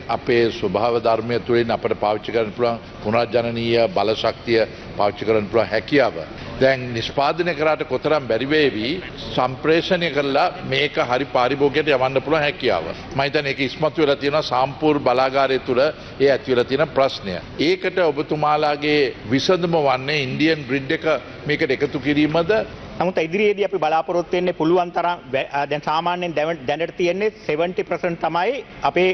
අපේ ස්වභාව ධර්මය තුළින් අපට පාවිච්චි කරන්න පුළුවන් පුනර්ජනනීය බල ශක්තිය පාවිච්චි කරන්න පුළුවන් හැකියාව දැන් නිෂ්පාදනය කරාට කොතරම් බැරි වේවි සම්ප්‍රේෂණය කරලා මේක හරි පාරිභෝගිකයට යවන්න පුළුවන් හැකියාව. මම හිතන්නේ ඒක ඉස්මතු වෙලා තියෙනවා සාම්පූර් බලාගාරය තුළ ඒ ඇති වෙලා තියෙන ප්‍රශ්නය. ඒකට ඔබතුමාලාගේ විසඳුම වන්නේ ඉන්දියන් ග්‍රිඩ් එක මේකට එකතු කිරීමද? නමුත් ඉදිරියේදී අපි බලාපොරොත්තු වෙන්නේ පුළුවන් තරම් දැන් සාමාන්‍යයෙන් දැනට තියෙන්නේ 70% තමයි අපේ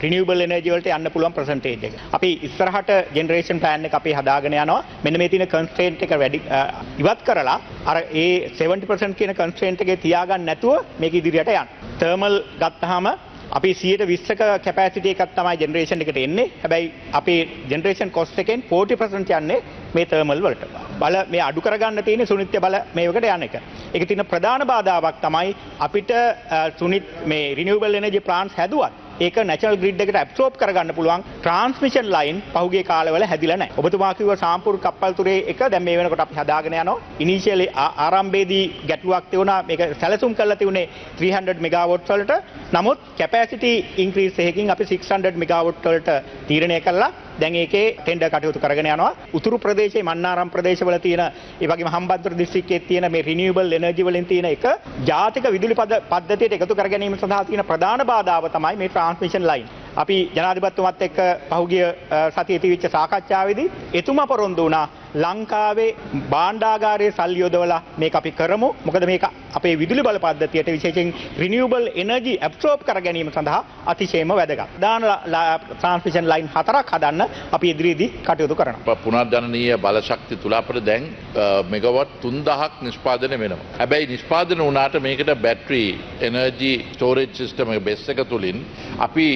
රිනියුබල් එනර්ජි වලට යන්න පුළුවන් පර්සන්ටේජ් එක. අපි ඉස්සරහට ජෙනරේෂන් ප්ලෑන් එක අපි හදාගෙන යනවා. මෙන්න මේ තියෙන කන්ස්ට්‍රේන්ට් එක වැඩි ඉවත් කරලා අර ඒ 70% කියන කන්ස්ට්‍රේන්ට් එකේ තියාගන්න නැතුව මේක ඉදිරියට යන්න. තර්මල් ගත්තාම අපි 120ක කැපැසිටි එකක් තමයි ජෙනරේෂන් එකට එන්නේ. හැබැයි අපේ ජෙනරේෂන් කොස්ට් එකෙන් 40% යන්නේ මේ තර්මල් වලට. බල මේ අඩු කරගන්න තියෙන සුනිත්‍ය බල මේවකට යන එක. ඒක තියෙන ප්‍රධාන බාධාවක් තමයි අපිට මේ රිනියුබල් එනර්ජි ප්ලාන්ට්ස් හැදුවත් ඒක නැෂනල් ග්‍රිඩ් එකට ඇබ්සෝබ් කරගන්න පුළුවන් ට්‍රාන්ස්මිෂන් ලයින් පහුගිය කාලවල හැදිලා නැහැ. ඔබතුමා කිව්ව සාම්පූර් කප්පල්තුරේ එක දැන් මේ වෙනකොට අපි හදාගෙන යනවා. ඉනිෂියලි ආරම්භයේදී ගැටලුවක් තිබුණා. මේක සැලසුම් කරලා තිබුණේ 300 මෙගාවොට්ස් වලට. නමුත් කැපැසිටි ඉන්ක්‍රීස් එකකින් අපි 600 මෙගාවොට් වලට තීරණය කළා. දැන් ඒකේ ටෙන්ඩර් කටයුතු කරගෙන යනවා. උතුරු ප්‍රදේශයේ මන්නාරම් ප්‍රදේශවල තියෙන ඒ වගේම හම්බන්තොට දිස්ත්‍රික්කයේ තියෙන මේ රිනියුබල් එනර්ජි වලින් තියෙන එක ජාතික විදුලි පද්ධතියට එකතු කර ගැනීම සඳහා තියෙන ප්‍රධාන බාධාව තමයි මේ ට්‍රාන්ස්මිෂන් ලයින්. අපි ජනාධිපතිතුමත් එක්ක පහුගිය සතියේ තිබිච්ච සාකච්ඡාවේදී එතුමා පොරොන්දු වුණා ලංකාවේ භාණ්ඩාගාරයේ සල්ලි යොදවලා මේක අපි කරමු. මොකද මේක අපේ විදුලි බල පද්ධතියට විශේෂයෙන් රිනියුබල් එනර්ජි ඇබ්සෝබ් කර ගැනීම සඳහා අතිශයම වැදගත්. දාන ට්‍රාන්ස්මිෂන් ලයින් 4ක් හදන්න අපි ඉදිරියේදී කටයුතු කරනවා. පුනර්ජනනීය බල ශක්තිය තුල අපිට දැන් මෙගාවට් 3000ක් නිෂ්පාදනය වෙනවා. හැබැයි නිෂ්පාදනය වුණාට මේකට බැටරි එනර්ජි ස්ටෝරේජ් සිස්ටම් එක බෙස් එක තුලින් අපි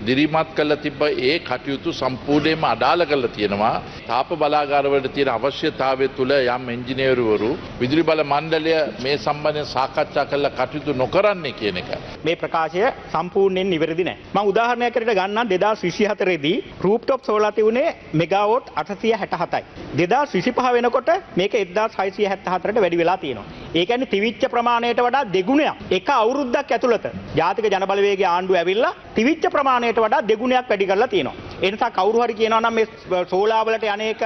දිරිමත් කරලා තිබ්බ ඒ කටයුතු සම්පූර්ණයෙන්ම අඩාල කරලා තියෙනවා. තාප බලාගාරවලට තියෙන අවශ්‍යතාවය තුල යම් ඉංජිනේරුවරු විදුලි බල මණ්ඩලය මේ සම්බන්ධයෙන් සාකච්ඡා කරලා කටයුතු නොකරන්නේ කියන එක. මේ ප්‍රකාශය සම්පූර්ණයෙන් නිවැරදි නැහැ. මම උදාහරණයක් කරලා ගන්නම් 2024 දී රූප්ටොප් සෝලාර් තිබුණේ මෙගාවොට් 867යි. 2025 වෙනකොට මේක 1674ට වැඩි වෙලා තියෙනවා. ඒ කියන්නේ තිවිච්ච ප්‍රමාණයට වඩා දෙගුණයක් එක අවුරුද්දක් ඇතුළත ජාතික ජනබලවේගයේ ආණ්ඩුව ඇවිල්ලා තිවිච්ච ප්‍රමාණයට වඩා දෙගුණයක් වැඩි කරලා තියෙනවා. ඒ නිසා කවුරු හරි කියනවා නම් මේ සෝලාර් වලට යන්නේක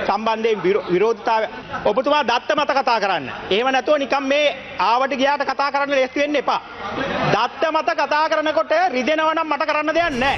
සම්බන්ධයෙන් විරෝධතාවය ඔබතුමා දත්ත මත කතා කරන්න. එහෙම නැතුව නිකන් මේ ආවට ගියාට කතා කරන්න ලෑස්ති වෙන්න එපා. දත්ත මත කතා කරනකොට රිදෙනවා නම් මට කරන්න දෙයක් නැහැ.